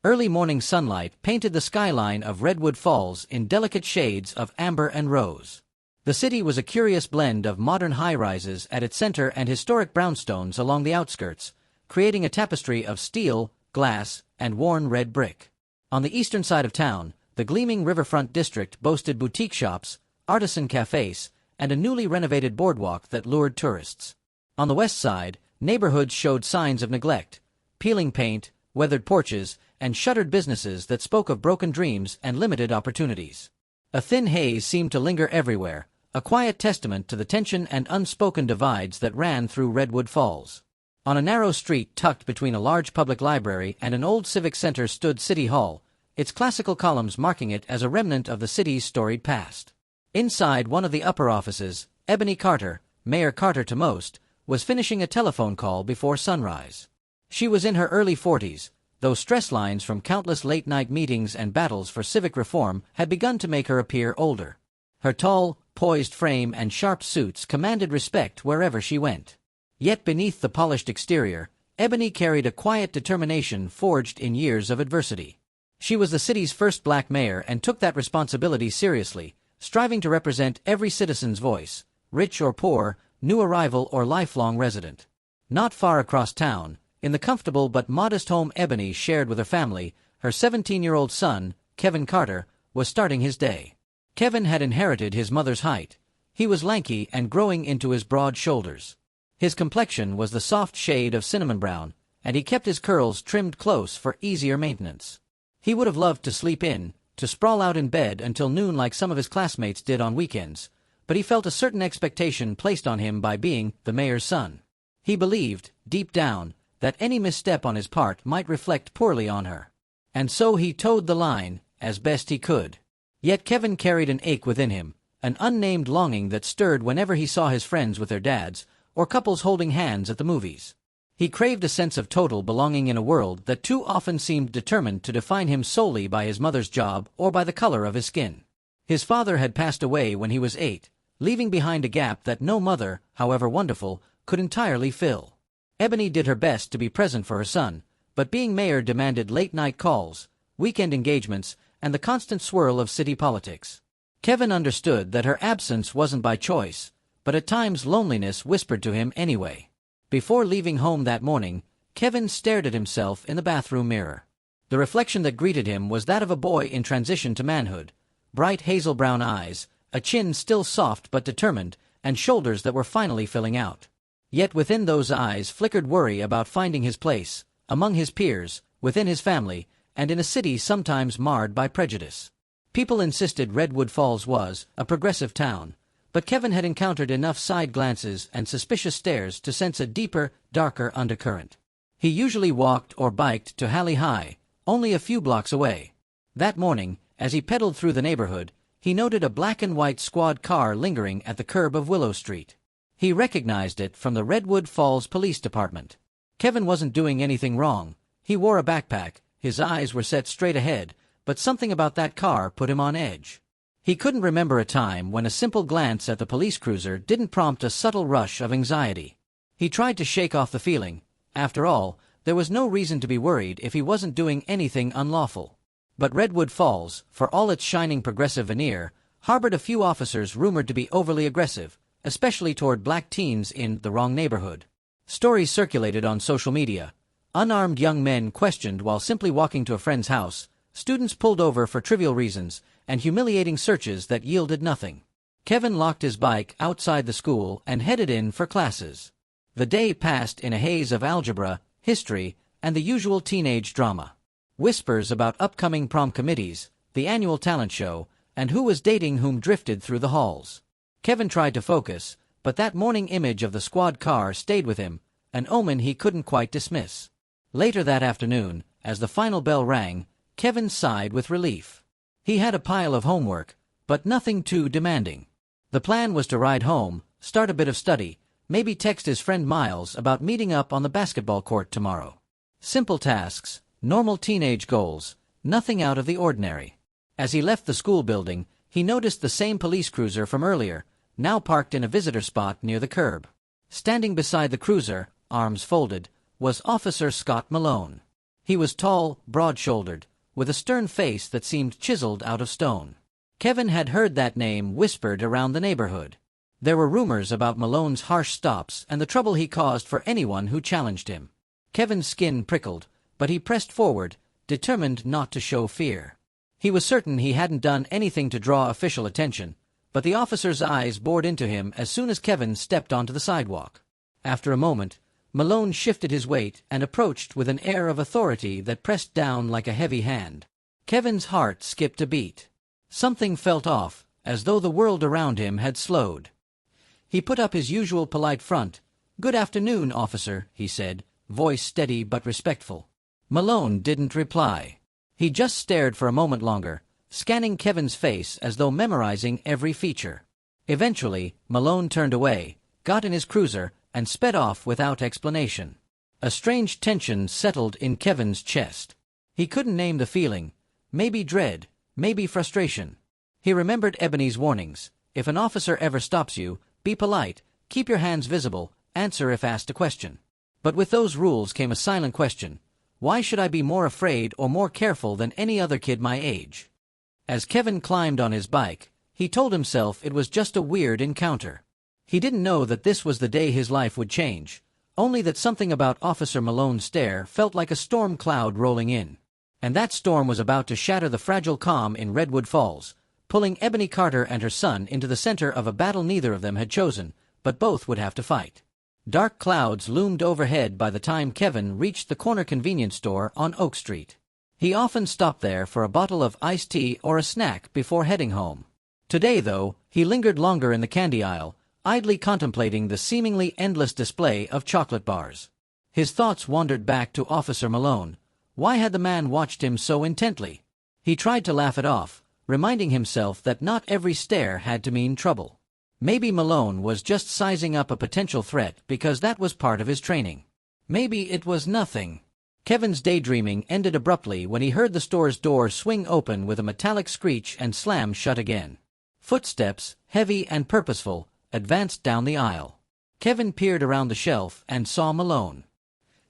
Early morning sunlight painted the skyline of Redwood Falls in delicate shades of amber and rose. The city was a curious blend of modern high-rises at its center and historic brownstones along the outskirts, creating a tapestry of steel, glass, and worn red brick. On the eastern side of town, the gleaming riverfront district boasted boutique shops, artisan cafes, and a newly renovated boardwalk that lured tourists. On the west side, neighborhoods showed signs of neglect, peeling paint, weathered porches, and shuttered businesses that spoke of broken dreams and limited opportunities. A thin haze seemed to linger everywhere, a quiet testament to the tension and unspoken divides that ran through Redwood Falls. On a narrow street tucked between a large public library and an old civic center stood City Hall, its classical columns marking it as a remnant of the city's storied past. Inside one of the upper offices, Ebony Carter, Mayor Carter to most, was finishing a telephone call before sunrise. She was in her early 40s, though stress lines from countless late-night meetings and battles for civic reform had begun to make her appear older. Her tall, poised frame and sharp suits commanded respect wherever she went. Yet beneath the polished exterior, Ebony carried a quiet determination forged in years of adversity. She was the city's first black mayor and took that responsibility seriously, striving to represent every citizen's voice, rich or poor, new arrival or lifelong resident. Not far across town, in the comfortable but modest home Ebony shared with her family, her 17-year-old son, Kevin Carter, was starting his day. Kevin had inherited his mother's height. He was lanky and growing into his broad shoulders. His complexion was the soft shade of cinnamon brown, and he kept his curls trimmed close for easier maintenance. He would have loved to sleep in, to sprawl out in bed until noon like some of his classmates did on weekends, but he felt a certain expectation placed on him by being the mayor's son. He believed, deep down, that any misstep on his part might reflect poorly on her. And so he towed the line, as best he could. Yet Kevin carried an ache within him, an unnamed longing that stirred whenever he saw his friends with their dads, or couples holding hands at the movies. He craved a sense of total belonging in a world that too often seemed determined to define him solely by his mother's job or by the color of his skin. His father had passed away when he was 8, leaving behind a gap that no mother, however wonderful, could entirely fill. Ebony did her best to be present for her son, but being mayor demanded late-night calls, weekend engagements, and the constant swirl of city politics. Kevin understood that her absence wasn't by choice, but at times loneliness whispered to him anyway. Before leaving home that morning, Kevin stared at himself in the bathroom mirror. The reflection that greeted him was that of a boy in transition to manhood, bright hazel brown eyes, a chin still soft but determined, and shoulders that were finally filling out. Yet within those eyes flickered worry about finding his place, among his peers, within his family, and in a city sometimes marred by prejudice. People insisted Redwood Falls was a progressive town, but Kevin had encountered enough side glances and suspicious stares to sense a deeper, darker undercurrent. He usually walked or biked to Halley High, only a few blocks away. That morning, as he pedaled through the neighborhood, he noted a black and white squad car lingering at the curb of Willow Street. He recognized it from the Redwood Falls Police Department. Kevin wasn't doing anything wrong. He wore a backpack, his eyes were set straight ahead, but something about that car put him on edge. He couldn't remember a time when a simple glance at the police cruiser didn't prompt a subtle rush of anxiety. He tried to shake off the feeling. After all, there was no reason to be worried if he wasn't doing anything unlawful. But Redwood Falls, for all its shining progressive veneer, harbored a few officers rumored to be overly aggressive, especially toward black teens in the wrong neighborhood. Stories circulated on social media. Unarmed young men questioned while simply walking to a friend's house, students pulled over for trivial reasons, and humiliating searches that yielded nothing. Kevin locked his bike outside the school and headed in for classes. The day passed in a haze of algebra, history, and the usual teenage drama. Whispers about upcoming prom committees, the annual talent show, and who was dating whom drifted through the halls. Kevin tried to focus, but that morning image of the squad car stayed with him, an omen he couldn't quite dismiss. Later that afternoon, as the final bell rang, Kevin sighed with relief. He had a pile of homework, but nothing too demanding. The plan was to ride home, start a bit of study, maybe text his friend Miles about meeting up on the basketball court tomorrow. Simple tasks, normal teenage goals, nothing out of the ordinary. As he left the school building, he noticed the same police cruiser from earlier, now parked in a visitor spot near the curb. Standing beside the cruiser, arms folded, was Officer Malone. He was tall, broad-shouldered, with a stern face that seemed chiseled out of stone. Kevin had heard that name whispered around the neighborhood. There were rumors about Malone's harsh stops and the trouble he caused for anyone who challenged him. Kevin's skin prickled, but he pressed forward, determined not to show fear. He was certain he hadn't done anything to draw official attention, but the officer's eyes bored into him as soon as Kevin stepped onto the sidewalk. After a moment, Malone shifted his weight and approached with an air of authority that pressed down like a heavy hand. Kevin's heart skipped a beat. Something felt off, as though the world around him had slowed. He put up his usual polite front. "Good afternoon, officer," he said, voice steady but respectful. Malone didn't reply. He just stared for a moment longer, scanning Kevin's face as though memorizing every feature. Eventually, Malone turned away, got in his cruiser, and sped off without explanation. A strange tension settled in Kevin's chest. He couldn't name the feeling. Maybe dread, maybe frustration. He remembered Ebony's warnings. If an officer ever stops you, be polite, keep your hands visible, answer if asked a question. But with those rules came a silent question. Why should I be more afraid or more careful than any other kid my age? As Kevin climbed on his bike, he told himself it was just a weird encounter. He didn't know that this was the day his life would change, only that something about Officer Malone's stare felt like a storm cloud rolling in. And that storm was about to shatter the fragile calm in Redwood Falls, pulling Ebony Carter and her son into the center of a battle neither of them had chosen, but both would have to fight. Dark clouds loomed overhead by the time Kevin reached the corner convenience store on Oak Street. He often stopped there for a bottle of iced tea or a snack before heading home. Today, though, he lingered longer in the candy aisle, idly contemplating the seemingly endless display of chocolate bars. His thoughts wandered back to Officer Malone. Why had the man watched him so intently? He tried to laugh it off, reminding himself that not every stare had to mean trouble. Maybe Malone was just sizing up a potential threat because that was part of his training. Maybe it was nothing. Kevin's daydreaming ended abruptly when he heard the store's door swing open with a metallic screech and slam shut again. Footsteps, heavy and purposeful, advanced down the aisle. Kevin peered around the shelf and saw Malone.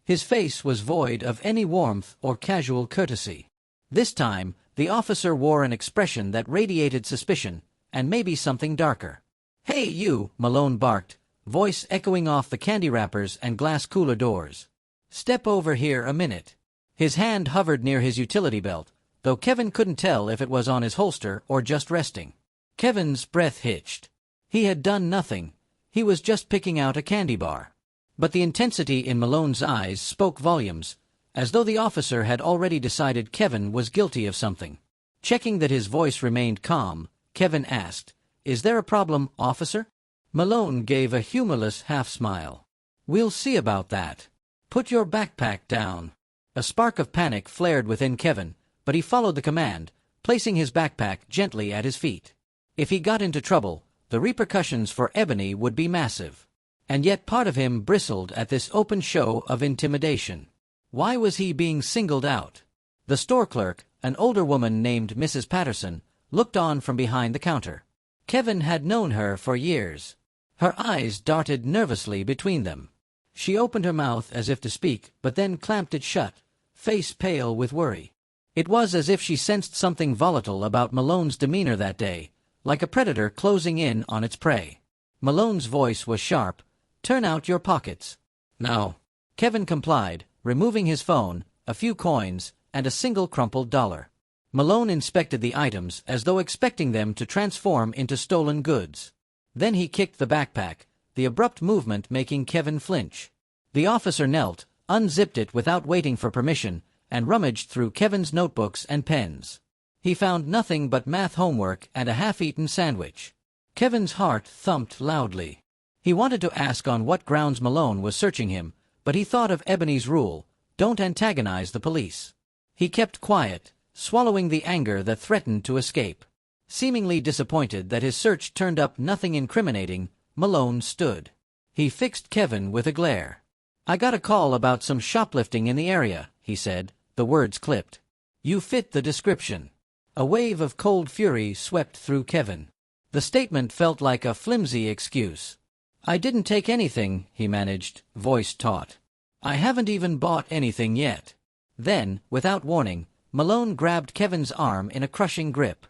His face was void of any warmth or casual courtesy. This time, the officer wore an expression that radiated suspicion, and maybe something darker. "Hey you," Malone barked, voice echoing off the candy wrappers and glass cooler doors. "Step over here a minute." His hand hovered near his utility belt, though Kevin couldn't tell if it was on his holster or just resting. Kevin's breath hitched. He had done nothing. He was just picking out a candy bar. But the intensity in Malone's eyes spoke volumes, as though the officer had already decided Kevin was guilty of something. Checking that his voice remained calm, Kevin asked, "Is there a problem, officer?" Malone gave a humorless half-smile. "We'll see about that. Put your backpack down." A spark of panic flared within Kevin, but he followed the command, placing his backpack gently at his feet. If he got into trouble, the repercussions for Ebony would be massive. And yet part of him bristled at this open show of intimidation. Why was he being singled out? The store clerk, an older woman named Mrs. Patterson, looked on from behind the counter. Kevin had known her for years. Her eyes darted nervously between them. She opened her mouth as if to speak, but then clamped it shut, face pale with worry. It was as if she sensed something volatile about Malone's demeanor that day, like a predator closing in on its prey. Malone's voice was sharp. "Turn out your pockets." "No." Kevin complied, removing his phone, a few coins, and a single crumpled dollar. Malone inspected the items as though expecting them to transform into stolen goods. Then he kicked the backpack, the abrupt movement making Kevin flinch. The officer knelt, unzipped it without waiting for permission, and rummaged through Kevin's notebooks and pens. He found nothing but math homework and a half-eaten sandwich. Kevin's heart thumped loudly. He wanted to ask on what grounds Malone was searching him, but he thought of Ebony's rule, don't antagonize the police. He kept quiet, swallowing the anger that threatened to escape. Seemingly disappointed that his search turned up nothing incriminating, Malone stood. He fixed Kevin with a glare. "I got a call about some shoplifting in the area," he said, the words clipped. "You fit the description." A wave of cold fury swept through Kevin. The statement felt like a flimsy excuse. "I didn't take anything," he managed, voice taut. "I haven't even bought anything yet." Then, without warning, Malone grabbed Kevin's arm in a crushing grip.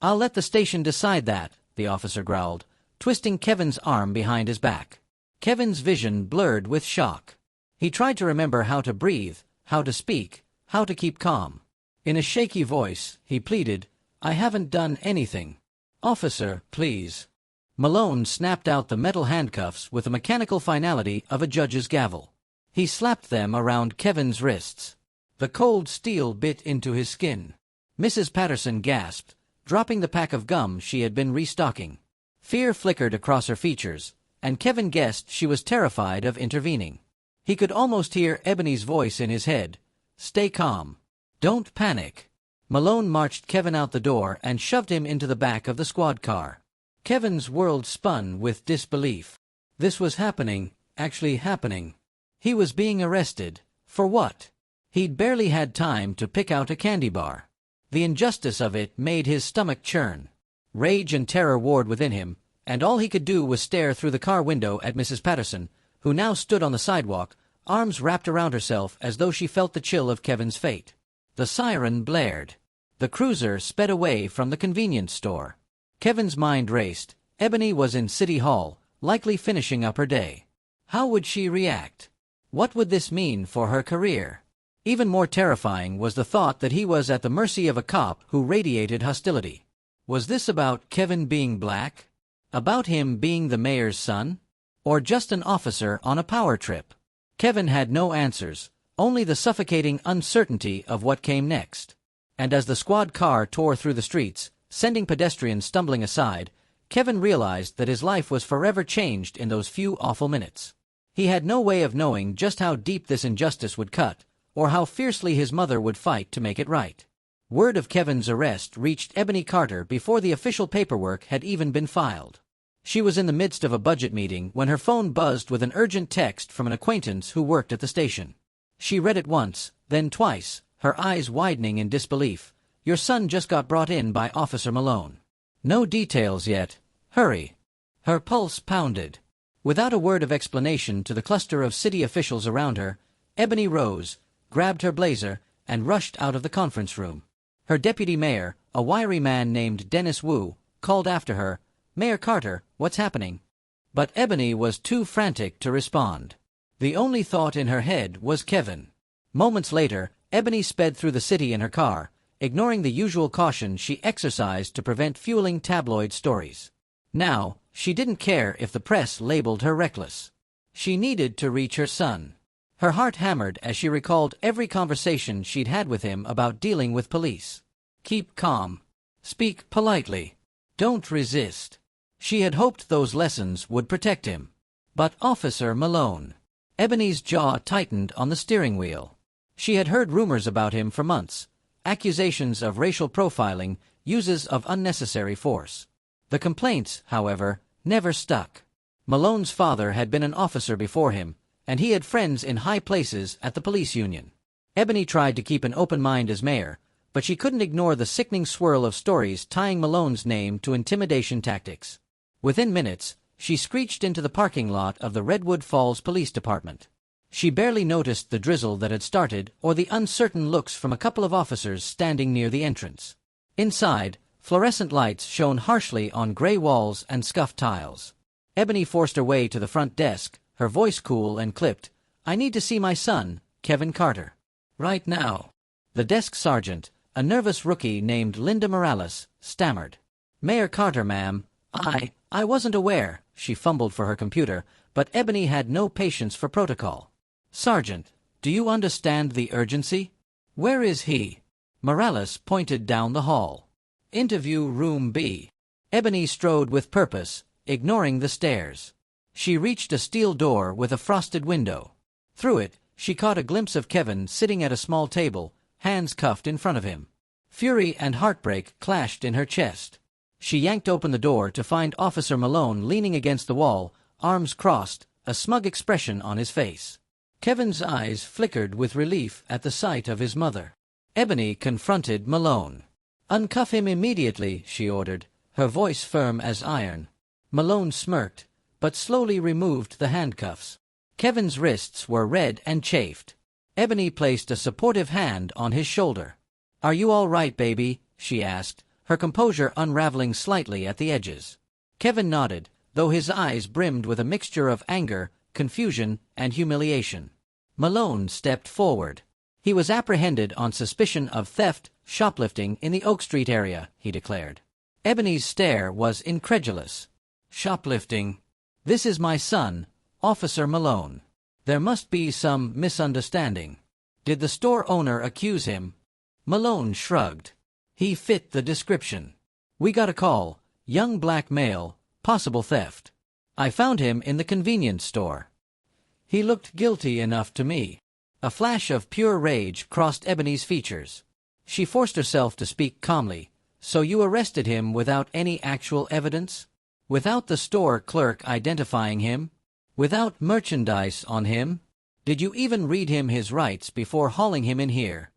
"I'll let the station decide that," the officer growled, twisting Kevin's arm behind his back. Kevin's vision blurred with shock. He tried to remember how to breathe, how to speak, how to keep calm. In a shaky voice, he pleaded, "I haven't done anything. Officer, please." Malone snapped out the metal handcuffs with the mechanical finality of a judge's gavel. He slapped them around Kevin's wrists. The cold steel bit into his skin. Mrs. Patterson gasped, dropping the pack of gum she had been restocking. Fear flickered across her features, and Kevin guessed she was terrified of intervening. He could almost hear Ebony's voice in his head. "Stay calm. Don't panic." Malone marched Kevin out the door and shoved him into the back of the squad car. Kevin's world spun with disbelief. This was happening, actually happening. He was being arrested. For what? He'd barely had time to pick out a candy bar. The injustice of it made his stomach churn. Rage and terror warred within him, and all he could do was stare through the car window at Mrs. Patterson, who now stood on the sidewalk, arms wrapped around herself as though she felt the chill of Kevin's fate. The siren blared. The cruiser sped away from the convenience store. Kevin's mind raced. Ebony was in City Hall, likely finishing up her day. How would she react? What would this mean for her career? Even more terrifying was the thought that he was at the mercy of a cop who radiated hostility. Was this about Kevin being black? About him being the mayor's son? Or just an officer on a power trip? Kevin had no answers, only the suffocating uncertainty of what came next. And as the squad car tore through the streets, sending pedestrians stumbling aside, Kevin realized that his life was forever changed in those few awful minutes. He had no way of knowing just how deep this injustice would cut, or how fiercely his mother would fight to make it right. Word of Kevin's arrest reached Ebony Carter before the official paperwork had even been filed. She was in the midst of a budget meeting when her phone buzzed with an urgent text from an acquaintance who worked at the station. She read it once, then twice, her eyes widening in disbelief. "Your son just got brought in by Officer Malone." "No details yet. Hurry." Her pulse pounded. Without a word of explanation to the cluster of city officials around her, Ebony rose, grabbed her blazer, and rushed out of the conference room. Her deputy mayor, a wiry man named Dennis Wu, called after her, "Mayor Carter, what's happening?" But Ebony was too frantic to respond. The only thought in her head was Kevin. Moments later, Ebony sped through the city in her car, ignoring the usual caution she exercised to prevent fueling tabloid stories. Now, she didn't care if the press labeled her reckless. She needed to reach her son. Her heart hammered as she recalled every conversation she'd had with him about dealing with police. Keep calm. Speak politely. Don't resist. She had hoped those lessons would protect him. But Officer Malone. Ebony's jaw tightened on the steering wheel. She had heard rumors about him for months. Accusations of racial profiling, uses of unnecessary force. The complaints, however, never stuck. Malone's father had been an officer before him, and he had friends in high places at the police union. Ebony tried to keep an open mind as mayor, but she couldn't ignore the sickening swirl of stories tying Malone's name to intimidation tactics. Within minutes, she screeched into the parking lot of the Redwood Falls Police Department. She barely noticed the drizzle that had started or the uncertain looks from a couple of officers standing near the entrance. Inside, fluorescent lights shone harshly on gray walls and scuffed tiles. Ebony forced her way to the front desk, her voice cool and clipped. "I need to see my son, Kevin Carter. Right now." The desk sergeant, a nervous rookie named Linda Morales, stammered. "Mayor Carter, ma'am. I wasn't aware." She fumbled for her computer, but Ebony had no patience for protocol. "Sergeant, do you understand the urgency? Where is he?" Morales pointed down the hall. "Interview room B." Ebony strode with purpose, ignoring the stairs. She reached a steel door with a frosted window. Through it, she caught a glimpse of Kevin sitting at a small table, hands cuffed in front of him. Fury and heartbreak clashed in her chest. She yanked open the door to find Officer Malone leaning against the wall, arms crossed, a smug expression on his face. Kevin's eyes flickered with relief at the sight of his mother. Ebony confronted Malone. "Uncuff him immediately," she ordered, her voice firm as iron. Malone smirked, but slowly removed the handcuffs. Kevin's wrists were red and chafed. Ebony placed a supportive hand on his shoulder. "Are you all right, baby?" she asked, her composure unraveling slightly at the edges. Kevin nodded, though his eyes brimmed with a mixture of anger, confusion, and humiliation. Malone stepped forward. "He was apprehended on suspicion of theft, shoplifting in the Oak Street area," he declared. Ebony's stare was incredulous. "Shoplifting? This is my son, Officer Malone. There must be some misunderstanding. Did the store owner accuse him?" Malone shrugged. "He fit the description. We got a call, young black male, possible theft. I found him in the convenience store. He looked guilty enough to me." A flash of pure rage crossed Ebony's features. She forced herself to speak calmly. "So you arrested him without any actual evidence? Without the store clerk identifying him? Without merchandise on him? Did you even read him his rights before hauling him in here?"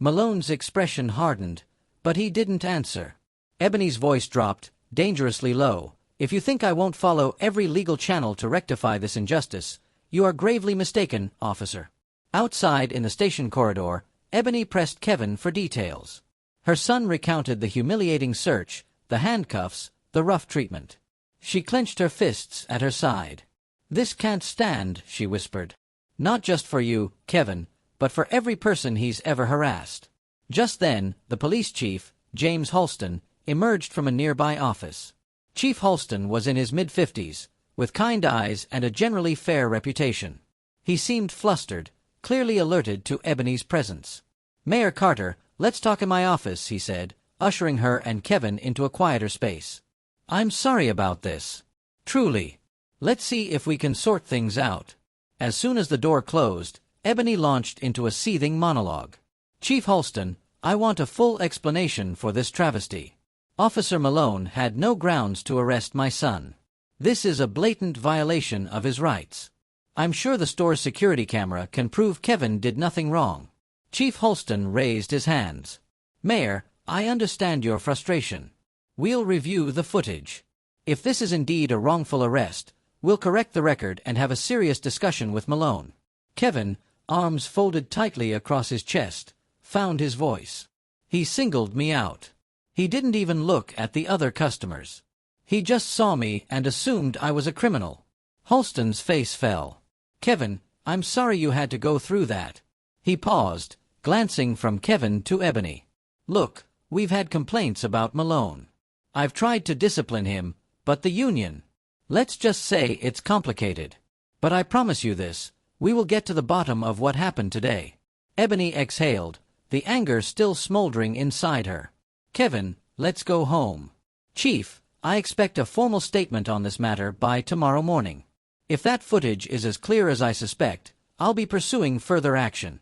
Malone's expression hardened, but he didn't answer. Ebony's voice dropped, dangerously low. "If you think I won't follow every legal channel to rectify this injustice, you are gravely mistaken, officer." Outside in the station corridor, Ebony pressed Kevin for details. Her son recounted the humiliating search, the handcuffs, the rough treatment. She clenched her fists at her side. "This can't stand," she whispered. "Not just for you, Kevin, but for every person he's ever harassed." Just then, the police chief, James Halston, emerged from a nearby office. Chief Halston was in his mid-50s, with kind eyes and a generally fair reputation. He seemed flustered, clearly alerted to Ebony's presence. "Mayor Carter, let's talk in my office," he said, ushering her and Kevin into a quieter space. "I'm sorry about this. Truly. Let's see if we can sort things out." As soon as the door closed, Ebony launched into a seething monologue. "Chief Halston, I want a full explanation for this travesty. Officer Malone had no grounds to arrest my son. This is a blatant violation of his rights. I'm sure the store's security camera can prove Kevin did nothing wrong." Chief Halston raised his hands. "Mayor, I understand your frustration. We'll review the footage. If this is indeed a wrongful arrest, we'll correct the record and have a serious discussion with Malone." Kevin, arms folded tightly across his chest, found his voice. "He singled me out. He didn't even look at the other customers. He just saw me and assumed I was a criminal." Halston's face fell. "Kevin, I'm sorry you had to go through that." He paused, glancing from Kevin to Ebony. "Look, we've had complaints about Malone. I've tried to discipline him, but the union. Let's just say it's complicated. But I promise you this, we will get to the bottom of what happened today." Ebony exhaled, the anger still smoldering inside her. "Kevin, let's go home. Chief, I expect a formal statement on this matter by tomorrow morning. If that footage is as clear as I suspect, I'll be pursuing further action."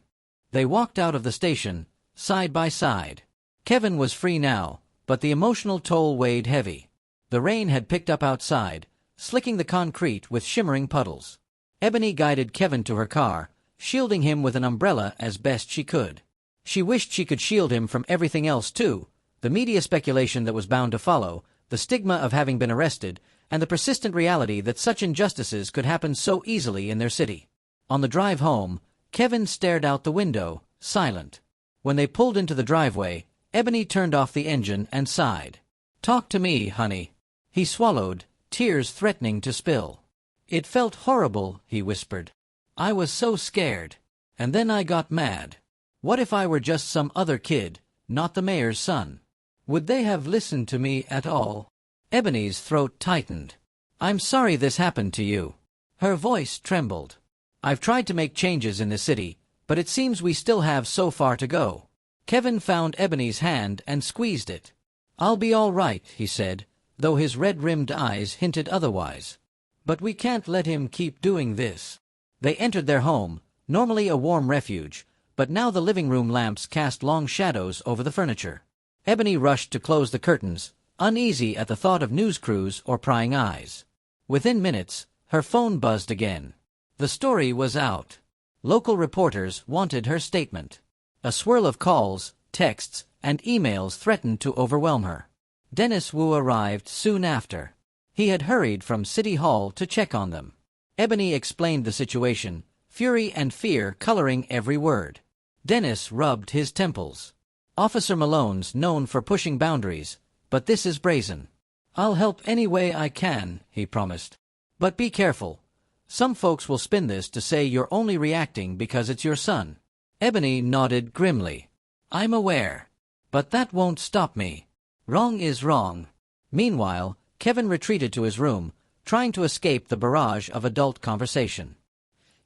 They walked out of the station, side by side. Kevin was free now, but the emotional toll weighed heavy. The rain had picked up outside, slicking the concrete with shimmering puddles. Ebony guided Kevin to her car, shielding him with an umbrella as best she could. She wished she could shield him from everything else too, the media speculation that was bound to follow, the stigma of having been arrested, and the persistent reality that such injustices could happen so easily in their city. On the drive home, Kevin stared out the window, silent. When they pulled into the driveway, Ebony turned off the engine and sighed. "Talk to me, honey." He swallowed, tears threatening to spill. "It felt horrible," he whispered. "I was so scared. And then I got mad. What if I were just some other kid, not the mayor's son? Would they have listened to me at all?" Ebony's throat tightened. "I'm sorry this happened to you." Her voice trembled. "I've tried to make changes in the city, but it seems we still have so far to go." Kevin found Ebony's hand and squeezed it. "I'll be all right," he said, though his red-rimmed eyes hinted otherwise. "But we can't let him keep doing this." They entered their home, normally a warm refuge, but now the living room lamps cast long shadows over the furniture. Ebony rushed to close the curtains, uneasy at the thought of news crews or prying eyes. Within minutes, her phone buzzed again. The story was out. Local reporters wanted her statement. A swirl of calls, texts, and emails threatened to overwhelm her. Dennis Wu arrived soon after. He had hurried from City Hall to check on them. Ebony explained the situation, fury and fear coloring every word. Dennis rubbed his temples. Officer Malone's known for pushing boundaries, but this is brazen. I'll help any way I can, he promised. But be careful. Some folks will spin this to say you're only reacting because it's your son. Ebony nodded grimly. I'm aware. But that won't stop me. Wrong is wrong. Meanwhile, Kevin retreated to his room, trying to escape the barrage of adult conversation.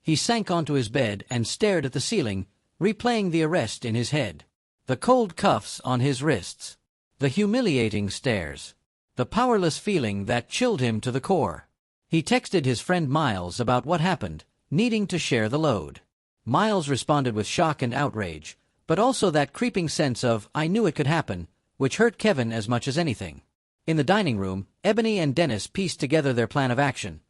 He sank onto his bed and stared at the ceiling, replaying the arrest in his head. The cold cuffs on his wrists. The humiliating stares. The powerless feeling that chilled him to the core. He texted his friend Miles about what happened, needing to share the load. Miles responded with shock and outrage, but also that creeping sense of, I knew it could happen, which hurt Kevin as much as anything. In the dining room, Ebony and Dennis pieced together their plan of action.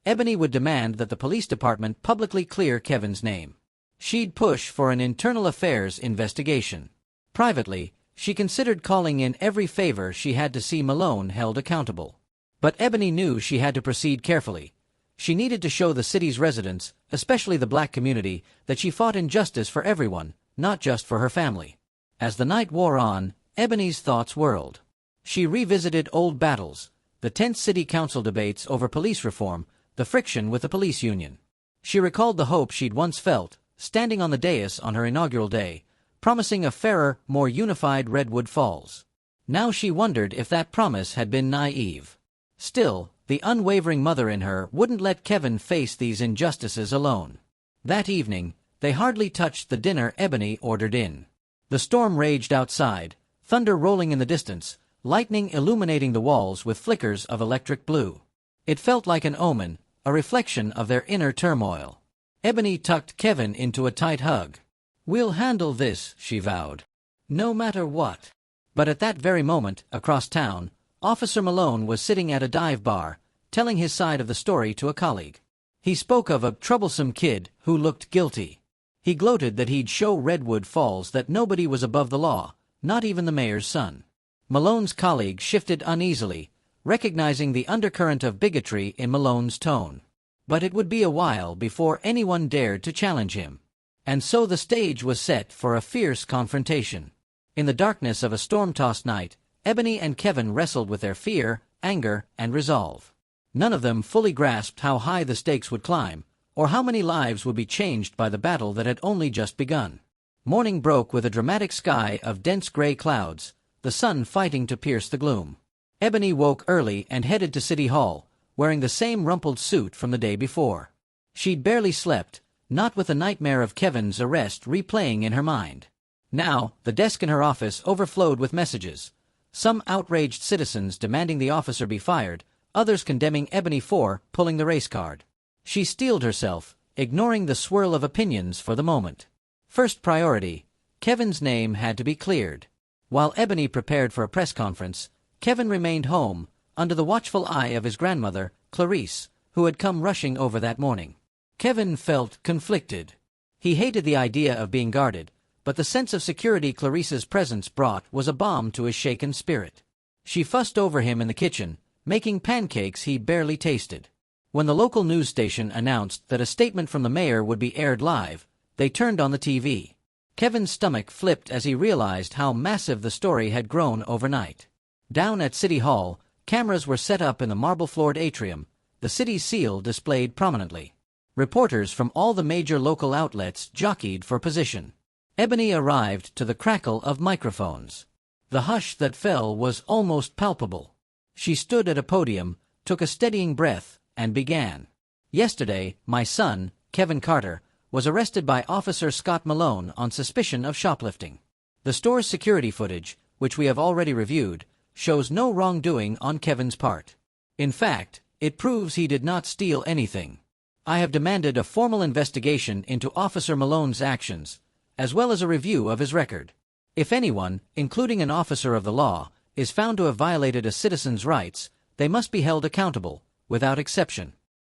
Ebony would demand that the police department publicly clear Kevin's name. She'd push for an internal affairs investigation. Privately, she considered calling in every favor she had to see Malone held accountable. But Ebony knew she had to proceed carefully. She needed to show the city's residents, especially the black community, that she fought injustice for everyone, not just for her family. As the night wore on, Ebony's thoughts whirled. She revisited old battles, the tense city council debates over police reform, the friction with the police union. She recalled the hope she'd once felt, standing on the dais on her inaugural day, promising a fairer, more unified Redwood Falls. Now she wondered if that promise had been naive. Still, the unwavering mother in her wouldn't let Kevin face these injustices alone. That evening, they hardly touched the dinner Ebony ordered in. The storm raged outside, thunder rolling in the distance, lightning illuminating the walls with flickers of electric blue. It felt like an omen, a reflection of their inner turmoil. Ebony tucked Kevin into a tight hug. We'll handle this, she vowed. No matter what. But at that very moment, across town, Officer Malone was sitting at a dive bar, telling his side of the story to a colleague. He spoke of a troublesome kid who looked guilty. He gloated that he'd show Redwood Falls that nobody was above the law, not even the mayor's son. Malone's colleague shifted uneasily, recognizing the undercurrent of bigotry in Malone's tone. But it would be a while before anyone dared to challenge him. And so the stage was set for a fierce confrontation. In the darkness of a storm-tossed night, Ebony and Kevin wrestled with their fear, anger, and resolve. None of them fully grasped how high the stakes would climb, or how many lives would be changed by the battle that had only just begun. Morning broke with a dramatic sky of dense gray clouds, the sun fighting to pierce the gloom. Ebony woke early and headed to City Hall, wearing the same rumpled suit from the day before. She'd barely slept, not with the nightmare of Kevin's arrest replaying in her mind. Now, the desk in her office overflowed with messages. Some outraged citizens demanding the officer be fired, others condemning Ebony for pulling the race card. She steeled herself, ignoring the swirl of opinions for the moment. First priority, Kevin's name had to be cleared. While Ebony prepared for a press conference, Kevin remained home, under the watchful eye of his grandmother, Clarice, who had come rushing over that morning. Kevin felt conflicted. He hated the idea of being guarded, but the sense of security Clarice's presence brought was a balm to his shaken spirit. She fussed over him in the kitchen, making pancakes he barely tasted. When the local news station announced that a statement from the mayor would be aired live, they turned on the TV. Kevin's stomach flipped as he realized how massive the story had grown overnight. Down at City Hall, cameras were set up in the marble-floored atrium, the city's seal displayed prominently. Reporters from all the major local outlets jockeyed for position. Ebony arrived to the crackle of microphones. The hush that fell was almost palpable. She stood at a podium, took a steadying breath, and began. Yesterday, my son, Kevin Carter, was arrested by Officer Scott Malone on suspicion of shoplifting. The store's security footage, which we have already reviewed, shows no wrongdoing on Kevin's part. In fact, it proves he did not steal anything. I have demanded a formal investigation into Officer Malone's actions, as well as a review of his record. If anyone, including an officer of the law, is found to have violated a citizen's rights, they must be held accountable, without exception.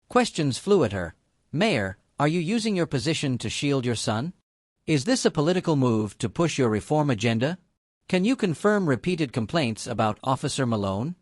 Questions flew at her. Mayor, are you using your position to shield your son? Is this a political move to push your reform agenda? Can you confirm repeated complaints about Officer Malone?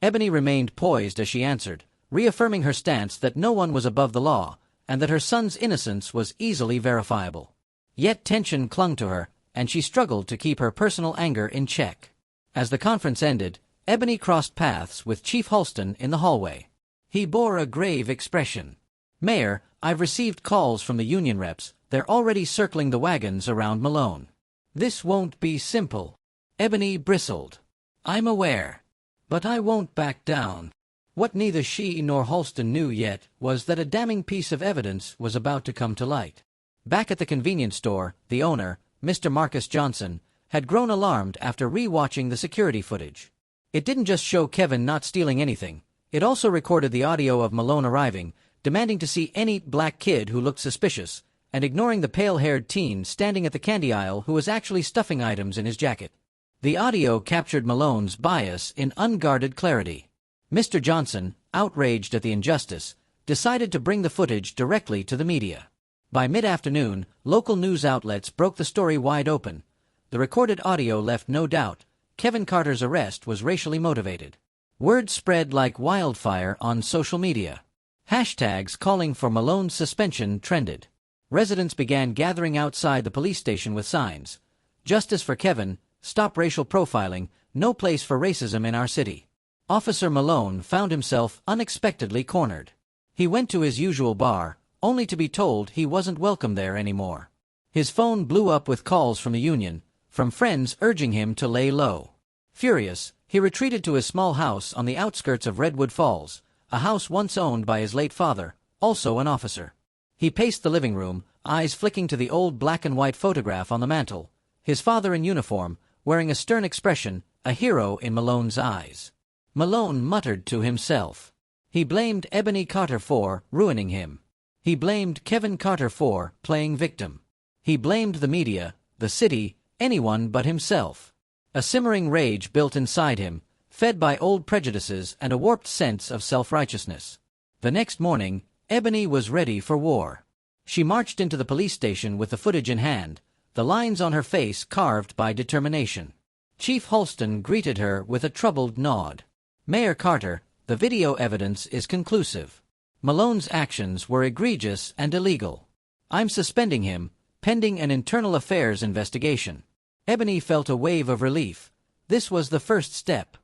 Ebony remained poised as she answered, reaffirming her stance that no one was above the law, and that her son's innocence was easily verifiable. Yet tension clung to her, and she struggled to keep her personal anger in check. As the conference ended, Ebony crossed paths with Chief Halston in the hallway. He bore a grave expression. "Mayor, I've received calls from the union reps. They're already circling the wagons around Malone. This won't be simple." Ebony bristled. "I'm aware. But I won't back down." What neither she nor Halston knew yet was that a damning piece of evidence was about to come to light. Back at the convenience store, the owner, Mr. Marcus Johnson, had grown alarmed after re-watching the security footage. It didn't just show Kevin not stealing anything. It also recorded the audio of Malone arriving, demanding to see any black kid who looked suspicious, and ignoring the pale-haired teen standing at the candy aisle who was actually stuffing items in his jacket. The audio captured Malone's bias in unguarded clarity. Mr. Johnson, outraged at the injustice, decided to bring the footage directly to the media. By mid-afternoon, local news outlets broke the story wide open. The recorded audio left no doubt. Kevin Carter's arrest was racially motivated. Word spread like wildfire on social media. Hashtags calling for Malone's suspension trended. Residents began gathering outside the police station with signs. "Justice for Kevin, stop racial profiling, no place for racism in our city." Officer Malone found himself unexpectedly cornered. He went to his usual bar, only to be told he wasn't welcome there anymore. His phone blew up with calls from the union, from friends urging him to lay low. Furious, he retreated to his small house on the outskirts of Redwood Falls, a house once owned by his late father, also an officer. He paced the living room, eyes flicking to the old black-and-white photograph on the mantel, his father in uniform, wearing a stern expression, a hero in Malone's eyes. Malone muttered to himself. He blamed Ebony Carter for ruining him. He blamed Kevin Carter for playing victim. He blamed the media, the city, anyone but himself. A simmering rage built inside him, fed by old prejudices and a warped sense of self-righteousness. The next morning, Ebony was ready for war. She marched into the police station with the footage in hand, the lines on her face carved by determination. Chief Halston greeted her with a troubled nod. "Mayor Carter, the video evidence is conclusive. Malone's actions were egregious and illegal. I'm suspending him, pending an internal affairs investigation." Ebony felt a wave of relief. This was the first step.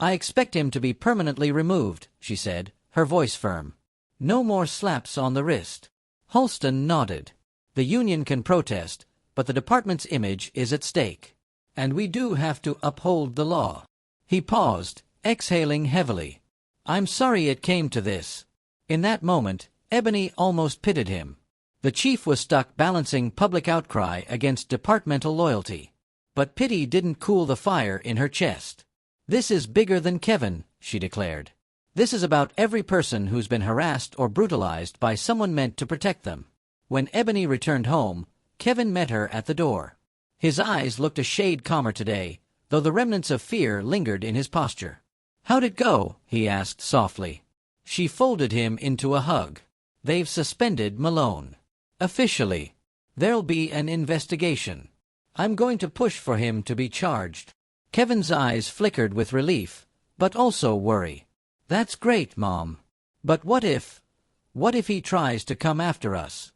"I expect him to be permanently removed," she said, her voice firm. "No more slaps on the wrist." Halston nodded. "The union can protest, but the department's image is at stake. And we do have to uphold the law." He paused, exhaling heavily. "I'm sorry it came to this." In that moment, Ebony almost pitied him. The chief was stuck balancing public outcry against departmental loyalty. But pity didn't cool the fire in her chest. "This is bigger than Kevin," she declared. "This is about every person who's been harassed or brutalized by someone meant to protect them." When Ebony returned home, Kevin met her at the door. His eyes looked a shade calmer today, though the remnants of fear lingered in his posture. "How'd it go?" he asked softly. She folded him into a hug. "They've suspended Malone. Officially. There'll be an investigation. I'm going to push for him to be charged." Kevin's eyes flickered with relief, but also worry. "That's great, Mom. But what if he tries to come after us?"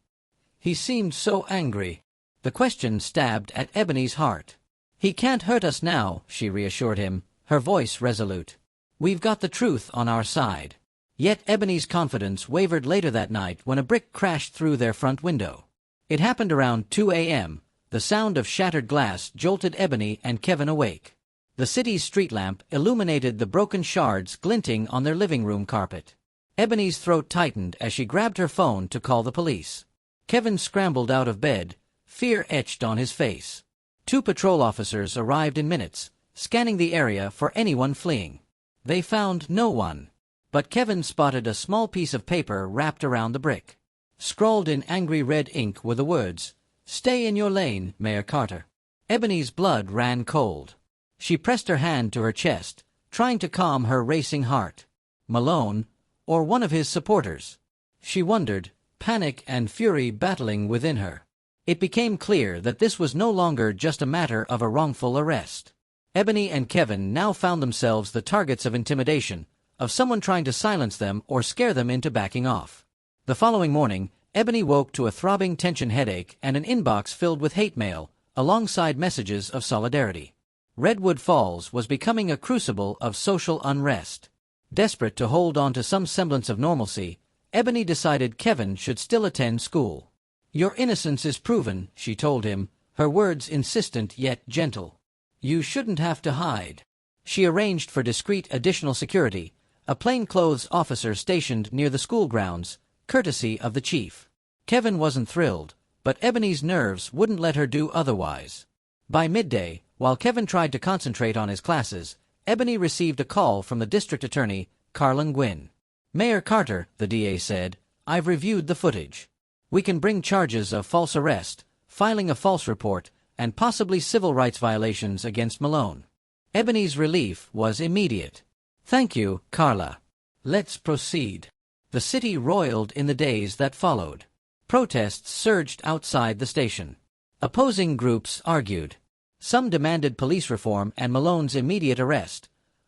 He seemed so angry. The question stabbed at Ebony's heart. "He can't hurt us now," she reassured him, her voice resolute. "We've got the truth on our side." Yet Ebony's confidence wavered later that night when a brick crashed through their front window. It happened around 2 a.m. The sound of shattered glass jolted Ebony and Kevin awake. The city's street lamp illuminated the broken shards glinting on their living room carpet. Ebony's throat tightened as she grabbed her phone to call the police. Kevin scrambled out of bed, fear etched on his face. 2 patrol officers arrived in minutes, scanning the area for anyone fleeing. They found no one. But Kevin spotted a small piece of paper wrapped around the brick. Scrawled in angry red ink were the words, "Stay in your lane, Mayor Carter." Ebony's blood ran cold. She pressed her hand to her chest, trying to calm her racing heart. Malone, or one of his supporters? She wondered, panic and fury battling within her. It became clear that this was no longer just a matter of a wrongful arrest. Ebony and Kevin now found themselves the targets of intimidation, of someone trying to silence them or scare them into backing off. The following morning, Ebony woke to a throbbing tension headache and an inbox filled with hate mail, alongside messages of solidarity. Redwood Falls was becoming a crucible of social unrest. Desperate to hold on to some semblance of normalcy, Ebony decided Kevin should still attend school. "Your innocence is proven," she told him, her words insistent yet gentle. "You shouldn't have to hide." She arranged for discreet additional security, a plainclothes officer stationed near the school grounds, courtesy of the chief. Kevin wasn't thrilled, but Ebony's nerves wouldn't let her do otherwise. By midday, while Kevin tried to concentrate on his classes, Ebony received a call from the district attorney, Carlin Gwynn. "Mayor Carter," the DA said, "I've reviewed the footage. We can bring charges of false arrest, filing a false report, and possibly civil rights violations against Malone." Ebony's relief was immediate. "Thank you, Carla. Let's proceed." The city roiled in the days that followed. Protests surged outside the station. Opposing groups argued. Some demanded police reform and Malone's immediate arrest.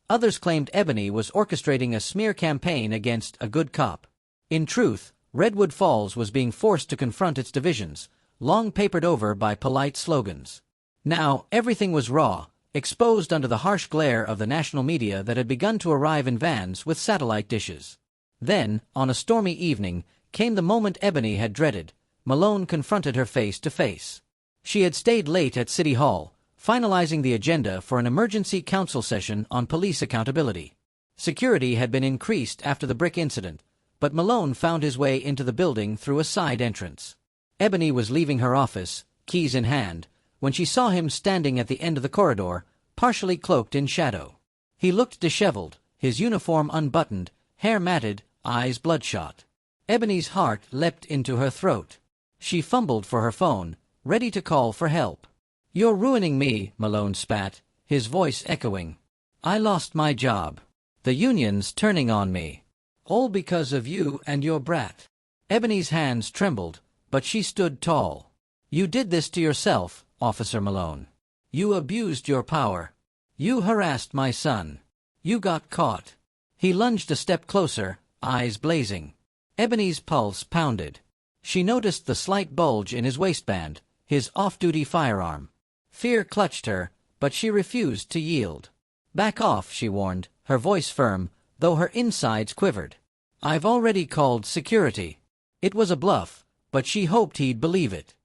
Others claimed Ebony was orchestrating a smear campaign against a good cop. In truth, Redwood Falls was being forced to confront its divisions, long papered over by polite slogans. Now, everything was raw, exposed under the harsh glare of the national media that had begun to arrive in vans with satellite dishes. Then, on a stormy evening, came the moment Ebony had dreaded. Malone confronted her face to face. She had stayed late at City Hall, finalizing the agenda for an emergency council session on police accountability. Security had been increased after the brick incident, but Malone found his way into the building through a side entrance. Ebony was leaving her office, keys in hand, when she saw him standing at the end of the corridor, partially cloaked in shadow. He looked disheveled, his uniform unbuttoned, hair matted, eyes bloodshot. Ebony's heart leapt into her throat. She fumbled for her phone, ready to call for help. "You're ruining me," Malone spat, his voice echoing. "I lost my job. The union's turning on me. All because of you and your brat." Ebony's hands trembled, but she stood tall. "You did this to yourself, Officer Malone. You abused your power. You harassed my son. You got caught." He lunged a step closer, eyes blazing. Ebony's pulse pounded. She noticed the slight bulge in his waistband, his off-duty firearm. Fear clutched her, but she refused to yield. "Back off," she warned, her voice firm, though her insides quivered. "I've already called security." It was a bluff, but she hoped he'd believe it.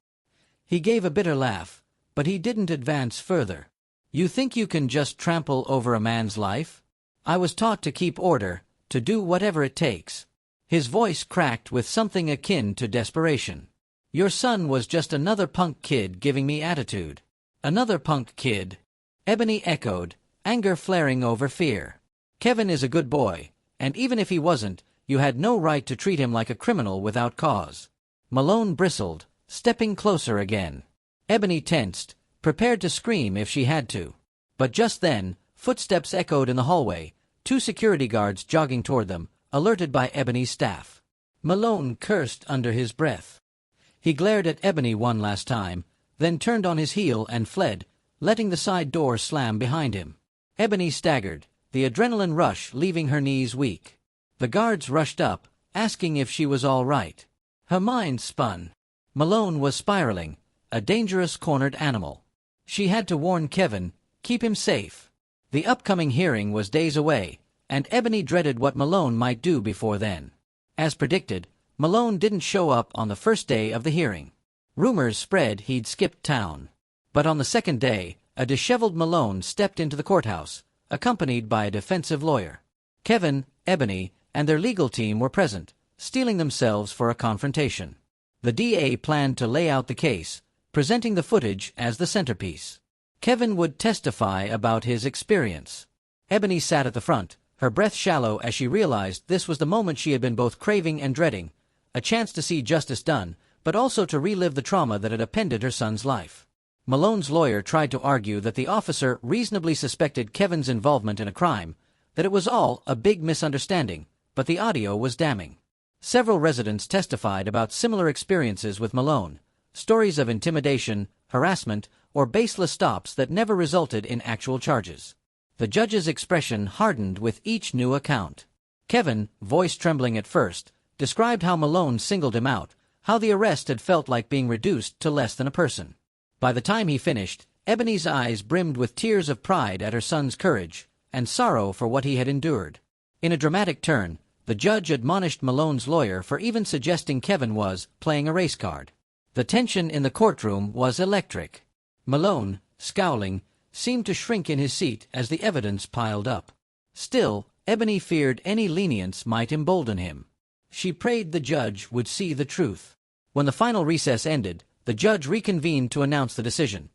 He gave a bitter laugh, but he didn't advance further. "You think you can just trample over a man's life? I was taught to keep order, to do whatever it takes." His voice cracked with something akin to desperation. "Your son was just another punk kid giving me attitude." "Another punk kid?" Ebony echoed, anger flaring over fear. "Kevin is a good boy, and even if he wasn't, you had no right to treat him like a criminal without cause." Malone bristled, stepping closer again. Ebony tensed, prepared to scream if she had to. But just then, footsteps echoed in the hallway, two security guards jogging toward them, alerted by Ebony's staff. Malone cursed under his breath. He glared at Ebony one last time, then turned on his heel and fled, letting the side door slam behind him. Ebony staggered, the adrenaline rush leaving her knees weak. The guards rushed up, asking if she was all right. Her mind spun. Malone was spiraling, a dangerous cornered animal. She had to warn Kevin, keep him safe. The upcoming hearing was days away, and Ebony dreaded what Malone might do before then. As predicted, Malone didn't show up on the first day of the hearing. Rumors spread he'd skipped town. But on the second day, a disheveled Malone stepped into the courthouse, accompanied by a defensive lawyer. Kevin, Ebony, and their legal team were present, steeling themselves for a confrontation. The DA planned to lay out the case, presenting the footage as the centerpiece. Kevin would testify about his experience. Ebony sat at the front, her breath shallow as she realized this was the moment she had been both craving and dreading, a chance to see justice done, but also to relive the trauma that had upended her son's life. Malone's lawyer tried to argue that the officer reasonably suspected Kevin's involvement in a crime, that it was all a big misunderstanding, but the audio was damning. Several residents testified about similar experiences with Malone, stories of intimidation, harassment, or baseless stops that never resulted in actual charges. The judge's expression hardened with each new account. Kevin, voice trembling at first, described how Malone singled him out, how the arrest had felt like being reduced to less than a person. By the time he finished, Ebony's eyes brimmed with tears of pride at her son's courage and sorrow for what he had endured. In a dramatic turn, the judge admonished Malone's lawyer for even suggesting Kevin was playing a race card. The tension in the courtroom was electric. Malone, scowling, seemed to shrink in his seat as the evidence piled up. Still, Ebony feared any lenience might embolden him. She prayed the judge would see the truth. When the final recess ended, the judge reconvened to announce the decision.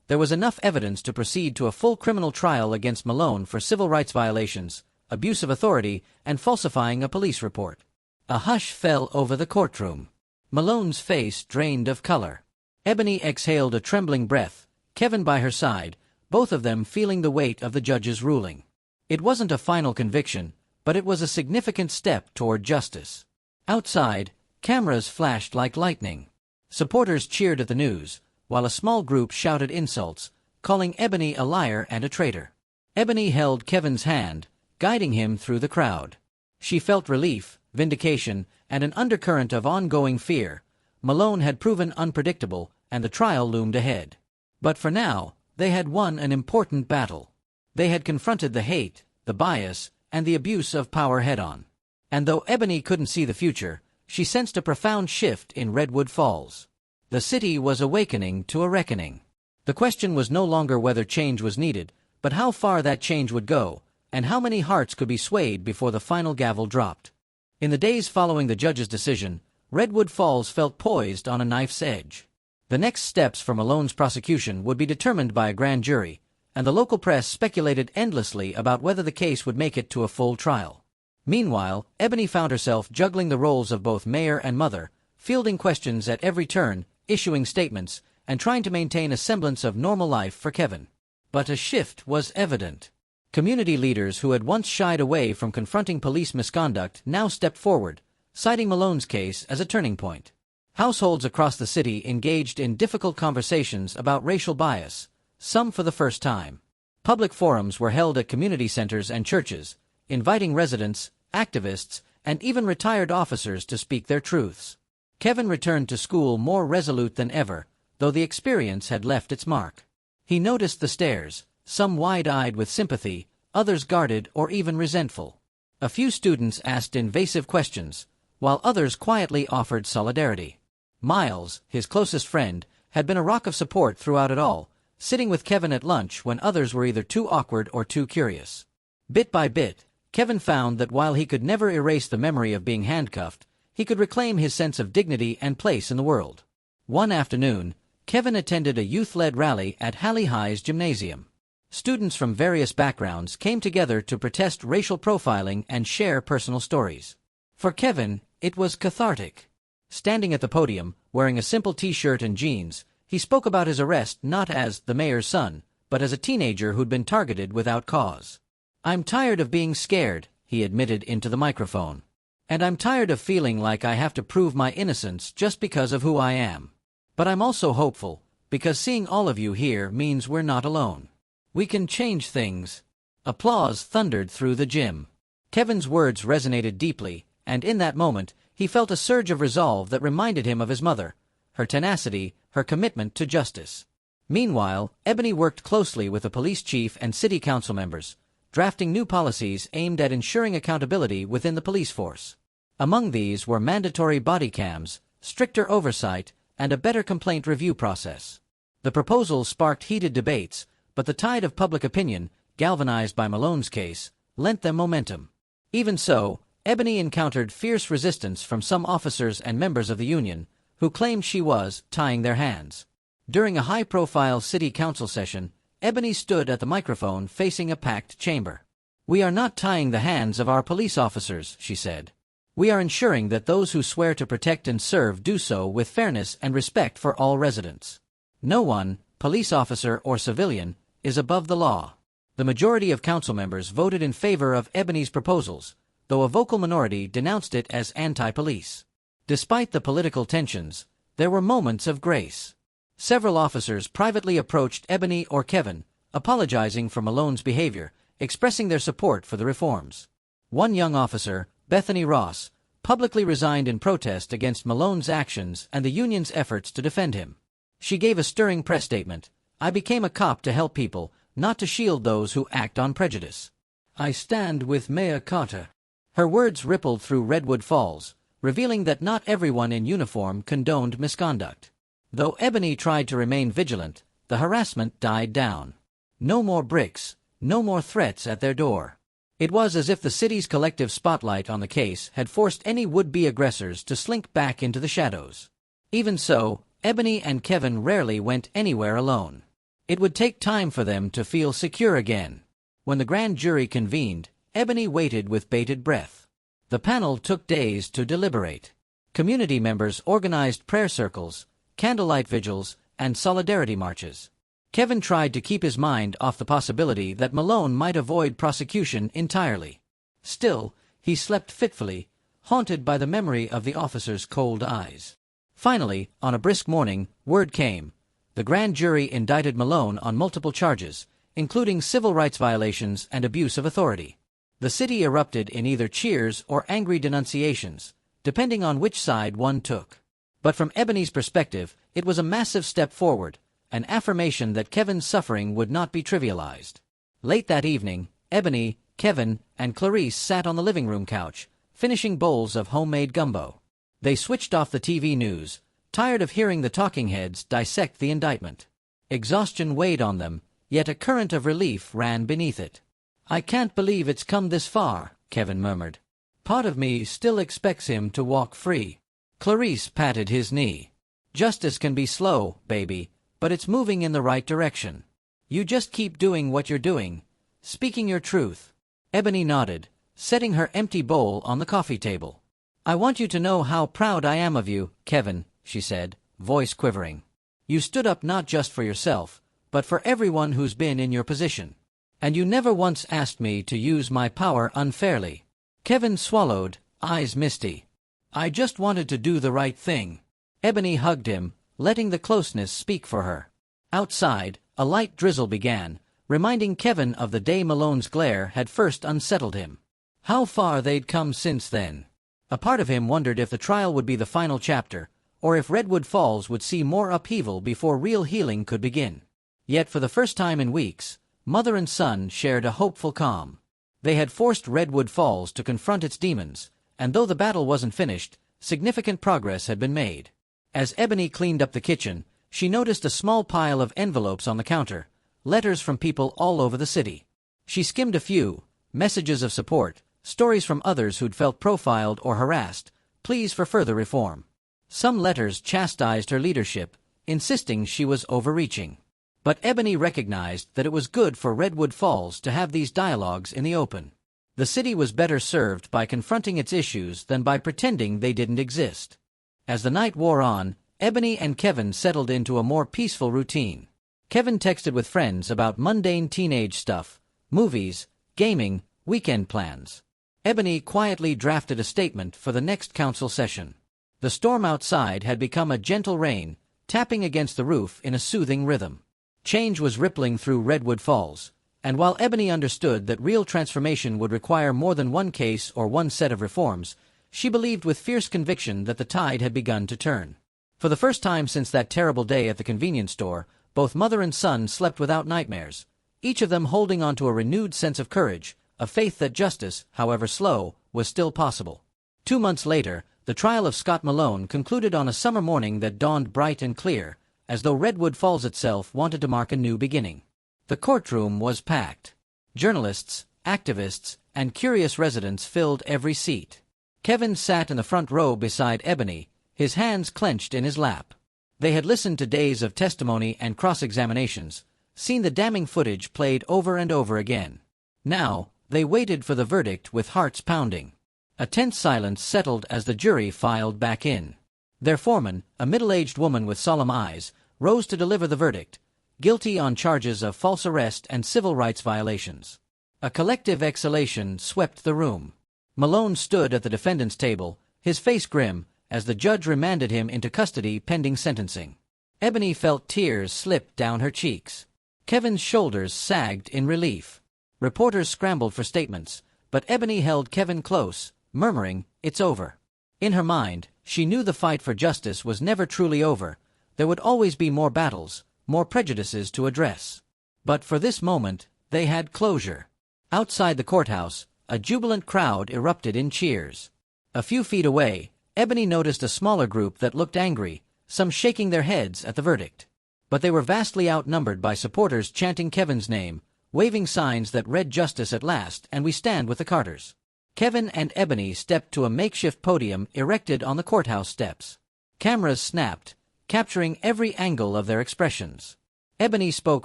There was enough evidence to proceed to a full criminal trial against Malone for civil rights violations, abuse of authority, and falsifying a police report. A hush fell over the courtroom. Malone's face drained of color. Ebony exhaled a trembling breath, Kevin by her side, both of them feeling the weight of the judge's ruling. It wasn't a final conviction, but it was a significant step toward justice. Outside, cameras flashed like lightning. Supporters cheered at the news, while a small group shouted insults, calling Ebony a liar and a traitor. Ebony held Kevin's hand, guiding him through the crowd. She felt relief, vindication, and an undercurrent of ongoing fear. Malone had proven unpredictable, and the trial loomed ahead. But for now, they had won an important battle. They had confronted the hate, the bias, and the abuse of power head-on. And though Ebony couldn't see the future, she sensed a profound shift in Redwood Falls. The city was awakening to a reckoning. The question was no longer whether change was needed, but how far that change would go, and how many hearts could be swayed before the final gavel dropped. In the days following the judge's decision, Redwood Falls felt poised on a knife's edge. The next steps for Malone's prosecution would be determined by a grand jury, and the local press speculated endlessly about whether the case would make it to a full trial. Meanwhile, Ebony found herself juggling the roles of both mayor and mother, fielding questions at every turn, issuing statements, and trying to maintain a semblance of normal life for Kevin. But a shift was evident. Community leaders who had once shied away from confronting police misconduct now stepped forward, citing Malone's case as a turning point. Households across the city engaged in difficult conversations about racial bias, some for the first time. Public forums were held at community centers and churches, inviting residents, activists, and even retired officers to speak their truths. Kevin returned to school more resolute than ever, though the experience had left its mark. He noticed the stares, some wide-eyed with sympathy, others guarded or even resentful. A few students asked invasive questions, while others quietly offered solidarity. Miles, his closest friend, had been a rock of support throughout it all, sitting with Kevin at lunch when others were either too awkward or too curious. Bit by bit, Kevin found that while he could never erase the memory of being handcuffed, he could reclaim his sense of dignity and place in the world. One afternoon, Kevin attended a youth-led rally at Halley High's gymnasium. Students from various backgrounds came together to protest racial profiling and share personal stories. For Kevin, it was cathartic. Standing at the podium, wearing a simple t-shirt and jeans, he spoke about his arrest not as the mayor's son, but as a teenager who'd been targeted without cause. "I'm tired of being scared," he admitted into the microphone. "And I'm tired of feeling like I have to prove my innocence just because of who I am. But I'm also hopeful, because seeing all of you here means we're not alone. We can change things." Applause thundered through the gym. Kevin's words resonated deeply, and in that moment, he felt a surge of resolve that reminded him of his mother, her tenacity, her commitment to justice. Meanwhile, Ebony worked closely with the police chief and city council members, drafting new policies aimed at ensuring accountability within the police force. Among these were mandatory body cams, stricter oversight, and a better complaint review process. The proposals sparked heated debates, but the tide of public opinion, galvanized by Malone's case, lent them momentum. Even so, Ebony encountered fierce resistance from some officers and members of the union, who claimed she was tying their hands. During a high-profile city council session, Ebony stood at the microphone facing a packed chamber. "We are not tying the hands of our police officers," she said. "We are ensuring that those who swear to protect and serve do so with fairness and respect for all residents. No one, police officer or civilian, is above the law." The majority of council members voted in favor of Ebony's proposals, though a vocal minority denounced it as anti-police. Despite the political tensions, there were moments of grace. Several officers privately approached Ebony or Kevin, apologizing for Malone's behavior, expressing their support for the reforms. One young officer, Bethany Ross, publicly resigned in protest against Malone's actions and the union's efforts to defend him. She gave a stirring press statement. "I became a cop to help people, not to shield those who act on prejudice. I stand with Mayor Carter." Her words rippled through Redwood Falls, revealing that not everyone in uniform condoned misconduct. Though Ebony tried to remain vigilant, the harassment died down. No more bricks, no more threats at their door. It was as if the city's collective spotlight on the case had forced any would-be aggressors to slink back into the shadows. Even so, Ebony and Kevin rarely went anywhere alone. It would take time for them to feel secure again. When the grand jury convened, Ebony waited with bated breath. The panel took days to deliberate. Community members organized prayer circles, candlelight vigils, and solidarity marches. Kevin tried to keep his mind off the possibility that Malone might avoid prosecution entirely. Still, he slept fitfully, haunted by the memory of the officer's cold eyes. Finally, on a brisk morning, word came. The grand jury indicted Malone on multiple charges, including civil rights violations and abuse of authority. The city erupted in either cheers or angry denunciations, depending on which side one took. But from Ebony's perspective, it was a massive step forward, an affirmation that Kevin's suffering would not be trivialized. Late that evening, Ebony, Kevin, and Clarice sat on the living room couch, finishing bowls of homemade gumbo. They switched off the TV news, tired of hearing the talking heads dissect the indictment. Exhaustion weighed on them, yet a current of relief ran beneath it. "I can't believe it's come this far," Kevin murmured. "Part of me still expects him to walk free." Clarice patted his knee. "Justice can be slow, baby, but it's moving in the right direction. You just keep doing what you're doing, speaking your truth." Ebony nodded, setting her empty bowl on the coffee table. "I want you to know how proud I am of you, Kevin," she said, voice quivering. "You stood up not just for yourself, but for everyone who's been in your position. And you never once asked me to use my power unfairly." Kevin swallowed, eyes misty. "I just wanted to do the right thing." Ebony hugged him, letting the closeness speak for her. Outside, a light drizzle began, reminding Kevin of the day Malone's glare had first unsettled him. How far they'd come since then. A part of him wondered if the trial would be the final chapter, or if Redwood Falls would see more upheaval before real healing could begin. Yet for the first time in weeks, mother and son shared a hopeful calm. They had forced Redwood Falls to confront its demons, and though the battle wasn't finished, significant progress had been made. As Ebony cleaned up the kitchen, she noticed a small pile of envelopes on the counter, letters from people all over the city. She skimmed a few, messages of support, stories from others who'd felt profiled or harassed, pleas for further reform. Some letters chastised her leadership, insisting she was overreaching. But Ebony recognized that it was good for Redwood Falls to have these dialogues in the open. The city was better served by confronting its issues than by pretending they didn't exist. As the night wore on, Ebony and Kevin settled into a more peaceful routine. Kevin texted with friends about mundane teenage stuff, movies, gaming, weekend plans. Ebony quietly drafted a statement for the next council session. The storm outside had become a gentle rain, tapping against the roof in a soothing rhythm. Change was rippling through Redwood Falls, and while Ebony understood that real transformation would require more than one case or one set of reforms, she believed with fierce conviction that the tide had begun to turn. For the first time since that terrible day at the convenience store, both mother and son slept without nightmares, each of them holding on to a renewed sense of courage, a faith that justice, however slow, was still possible. 2 months later, the trial of Scott Malone concluded on a summer morning that dawned bright and clear, as though Redwood Falls itself wanted to mark a new beginning. The courtroom was packed. Journalists, activists, and curious residents filled every seat. Kevin sat in the front row beside Ebony, his hands clenched in his lap. They had listened to days of testimony and cross-examinations, seen the damning footage played over and over again. Now, they waited for the verdict with hearts pounding. A tense silence settled as the jury filed back in. Their foreman, a middle-aged woman with solemn eyes, rose to deliver the verdict, guilty on charges of false arrest and civil rights violations. A collective exhalation swept the room. Malone stood at the defendant's table, his face grim, as the judge remanded him into custody pending sentencing. Ebony felt tears slip down her cheeks. Kevin's shoulders sagged in relief. Reporters scrambled for statements, but Ebony held Kevin close, murmuring, "It's over." In her mind, she knew the fight for justice was never truly over. There would always be more battles, more prejudices to address. But for this moment, they had closure. Outside the courthouse, a jubilant crowd erupted in cheers. A few feet away, Ebony noticed a smaller group that looked angry, some shaking their heads at the verdict. But they were vastly outnumbered by supporters chanting Kevin's name, waving signs that read "Justice at last, and we stand with the Carters." Kevin and Ebony stepped to a makeshift podium erected on the courthouse steps. Cameras snapped, capturing every angle of their expressions. Ebony spoke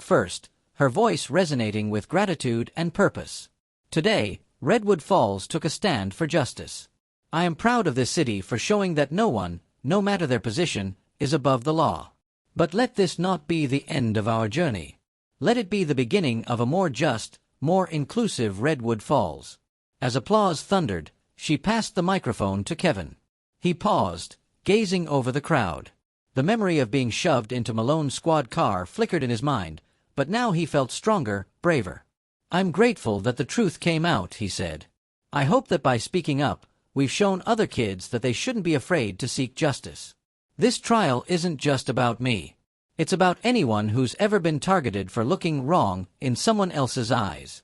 first, her voice resonating with gratitude and purpose. "Today, Redwood Falls took a stand for justice. I am proud of this city for showing that no one, no matter their position, is above the law. But let this not be the end of our journey. Let it be the beginning of a more just, more inclusive Redwood Falls." As applause thundered, she passed the microphone to Kevin. He paused, gazing over the crowd. The memory of being shoved into Malone's squad car flickered in his mind, but now he felt stronger, braver. "I'm grateful that the truth came out," he said. "I hope that by speaking up, we've shown other kids that they shouldn't be afraid to seek justice. This trial isn't just about me. It's about anyone who's ever been targeted for looking wrong in someone else's eyes."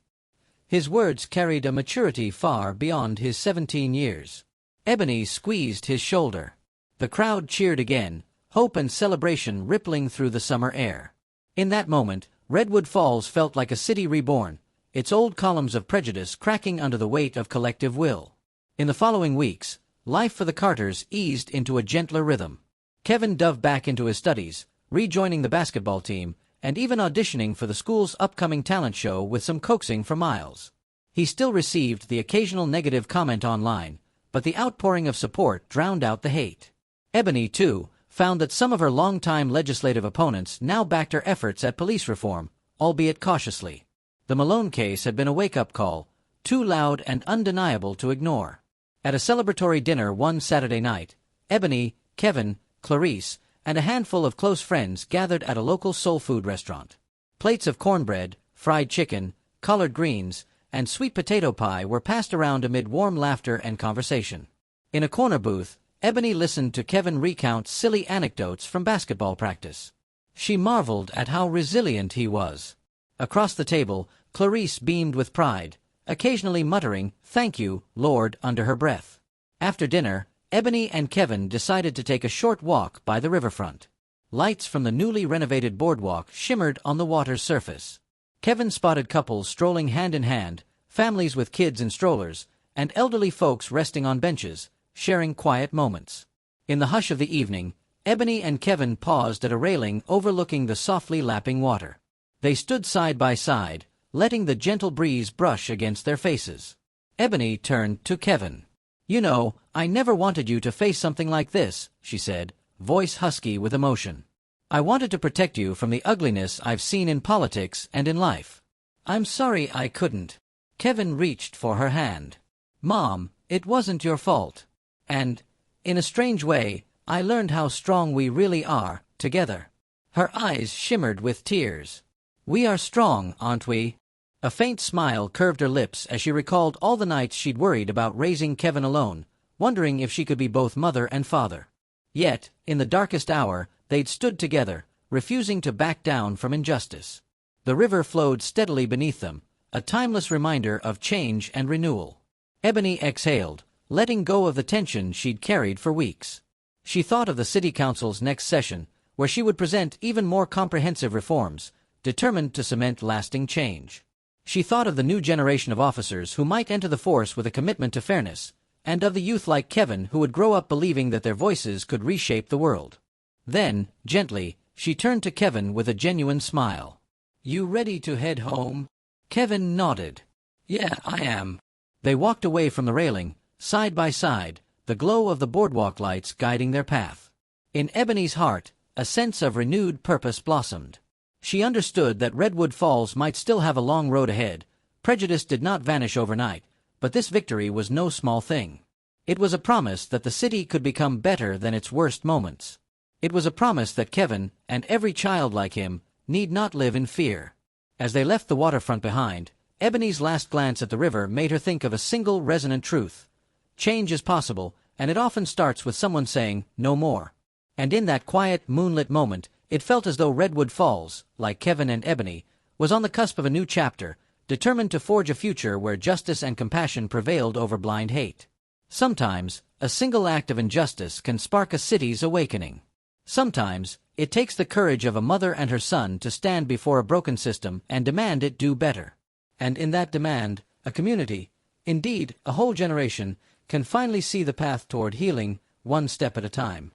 His words carried a maturity far beyond his 17 years. Ebony squeezed his shoulder. The crowd cheered again, hope and celebration rippling through the summer air. In that moment, Redwood Falls felt like a city reborn, its old columns of prejudice cracking under the weight of collective will. In the following weeks, life for the Carters eased into a gentler rhythm. Kevin dove back into his studies, rejoining the basketball team, and even auditioning for the school's upcoming talent show with some coaxing from Miles. He still received the occasional negative comment online, but the outpouring of support drowned out the hate. Ebony, too, found that some of her longtime legislative opponents now backed her efforts at police reform, albeit cautiously. The Malone case had been a wake-up call, too loud and undeniable to ignore. At a celebratory dinner one Saturday night, Ebony, Kevin, Clarice, and a handful of close friends gathered at a local soul food restaurant. Plates of cornbread, fried chicken, collard greens, and sweet potato pie were passed around amid warm laughter and conversation. In a corner booth, Ebony listened to Kevin recount silly anecdotes from basketball practice. She marveled at how resilient he was. Across the table, Clarice beamed with pride, occasionally muttering, "Thank you, Lord," under her breath. After dinner, Ebony and Kevin decided to take a short walk by the riverfront. Lights from the newly renovated boardwalk shimmered on the water's surface. Kevin spotted couples strolling hand in hand, families with kids in strollers, and elderly folks resting on benches, sharing quiet moments. In the hush of the evening, Ebony and Kevin paused at a railing overlooking the softly lapping water. They stood side by side, letting the gentle breeze brush against their faces. Ebony turned to Kevin. "You know, I never wanted you to face something like this," she said, voice husky with emotion. "I wanted to protect you from the ugliness I've seen in politics and in life. I'm sorry I couldn't." Kevin reached for her hand. "Mom, it wasn't your fault. And, in a strange way, I learned how strong we really are, together." Her eyes shimmered with tears. "We are strong, aren't we?" A faint smile curved her lips as she recalled all the nights she'd worried about raising Kevin alone, wondering if she could be both mother and father. Yet, in the darkest hour, they'd stood together, refusing to back down from injustice. The river flowed steadily beneath them, a timeless reminder of change and renewal. Ebony exhaled, letting go of the tension she'd carried for weeks. She thought of the city council's next session, where she would present even more comprehensive reforms, determined to cement lasting change. She thought of the new generation of officers who might enter the force with a commitment to fairness, and of the youth like Kevin who would grow up believing that their voices could reshape the world. Then, gently, she turned to Kevin with a genuine smile. "You ready to head home?" Kevin nodded. "Yeah, I am." They walked away from the railing, side by side, the glow of the boardwalk lights guiding their path. In Ebony's heart, a sense of renewed purpose blossomed. She understood that Redwood Falls might still have a long road ahead. Prejudice did not vanish overnight, but this victory was no small thing. It was a promise that the city could become better than its worst moments. It was a promise that Kevin, and every child like him, need not live in fear. As they left the waterfront behind, Ebony's last glance at the river made her think of a single resonant truth. Change is possible, and it often starts with someone saying, "No more." And in that quiet, moonlit moment, it felt as though Redwood Falls, like Kevin and Ebony, was on the cusp of a new chapter, determined to forge a future where justice and compassion prevailed over blind hate. Sometimes, a single act of injustice can spark a city's awakening. Sometimes, it takes the courage of a mother and her son to stand before a broken system and demand it do better. And in that demand, a community, indeed, a whole generation, can finally see the path toward healing, one step at a time.